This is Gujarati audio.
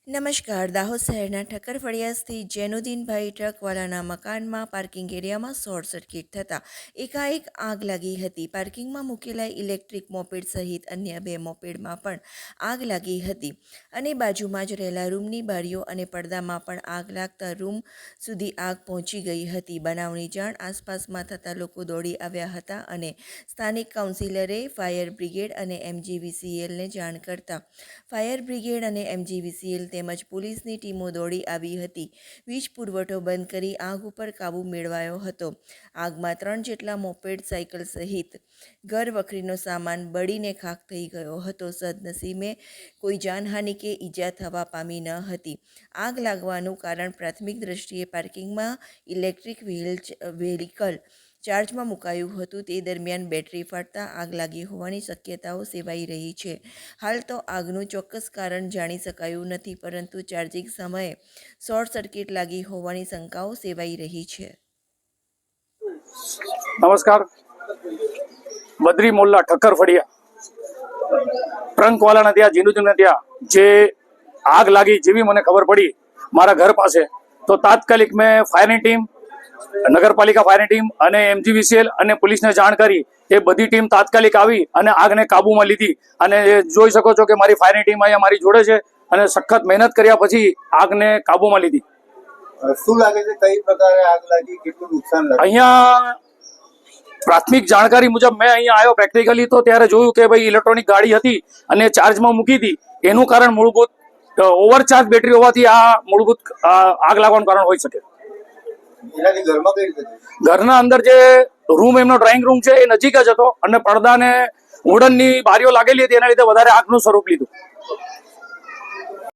નમસ્કાર. દાહોદ શહેરના ઠક્કર ફળિયા સ્થિત જૈનુદ્દીનભાઈ ટ્રકવાલાના મકાનમાં પાર્કિંગ એરિયામાં શોર્ટ સર્કિટ થતાં એકાએક આગ લાગી હતી. પાર્કિંગમાં મૂકેલા ઇલેક્ટ્રિક મોપેડ સહિત અન્ય 2 મોપેડમાં પણ આગ લાગી હતી અને બાજુમાં જ રહેલા રૂમની બારીઓ અને પડદામાં પણ આગ લાગતા રૂમ સુધી આગ પહોંચી ગઈ હતી. બનાવની જાણ આસપાસમાં થતાં લોકો દોડી આવ્યા હતા અને સ્થાનિક કાઉન્સિલરે ફાયર બ્રિગેડ અને MGVCLને જાણ કરતા ફાયર બ્રિગેડ અને MGVCL તેમજ પોલીસની ટીમો દોડી આવી હતી. વીજ પુરવઠો બંધ કરી આગ ઉપર કાબૂ મેળવાયો હતો. આગમાં 3 જેટલા મોપેડ સાયકલ સહિત ઘર વખરીનો સામાન બળીને ખાખ થઈ ગયો હતો. સદનસીબે કોઈ જાનહાનિ કે ઈજા થવા પામી ન હતી. આગ લાગવાનું કારણ પ્રાથમિક દ્રષ્ટિએ પાર્કિંગમાં ઇલેક્ટ્રિક વ્હીકલ ચાર્જમાં મુકાયું હતું તે દરમિયાન બેટરી ફાટતા આગ લાગી હોવાની શક્યતાઓ સેવાઈ રહી છે. હાલ તો આગનું ચોક્કસ કારણ જાણી શકાયું નથી, પરંતુ ચાર્જિંગ સમયે શોર્ટ સર્કિટ લાગી હોવાની શંકાઓ સેવાઈ રહી છે. નમસ્કાર. બદ્રી મોલ્લા ઠક્કર ફળિયા ટ્રંકવાલાના ત્યાં જીનુદ્દીનના ત્યાં જે આગ લાગી, જેવી મને ખબર પડી મારા ઘર પાસે, તો તાત્કાલિક મેં ફાયરની ટીમ, નગરપાલિકા ફાયરની ટીમ અને MGVCL અને પોલીસને જાણ કરી. એ બધી ટીમ તાત્કાલિક આવી અને આગને કાબૂમાં લીધી. અને જોઈ શકો છો કે મારી ફાયરની ટીમ અહીંયા મારી જોડે છે અને સખત મહેનત કર્યા પછી આગને કાબૂમાં લીધી. શું લાગે છે, કઈ પ્રકારે આગ લાગી, કેટલું નુકસાન લાગ્યું? અહીંયા પ્રાથમિક જાણકારી મુજબ મેં અહીંયા આવ્યો પ્રેક્ટિકલી તો ત્યારે જોયું કે ભાઈ ઇલેક્ટ્રોનિક ગાડી હતી અને ચાર્જમાં મૂકી હતી. એનું કારણ મૂળભૂત ઓવરચાર્જ બેટરી હોવાથી આ મૂળભૂત આગ લાગવાનું કારણ હોઈ શકે. ઘરના અંદર જે રૂમ, એમનો ડ્રોઈંગ રૂમ છે, એ નજીક જ હતો અને પડદાને વુડનની બારીઓ લાગેલી હતી, એના લીધે વધારે આગનું સ્વરૂપ લીધું.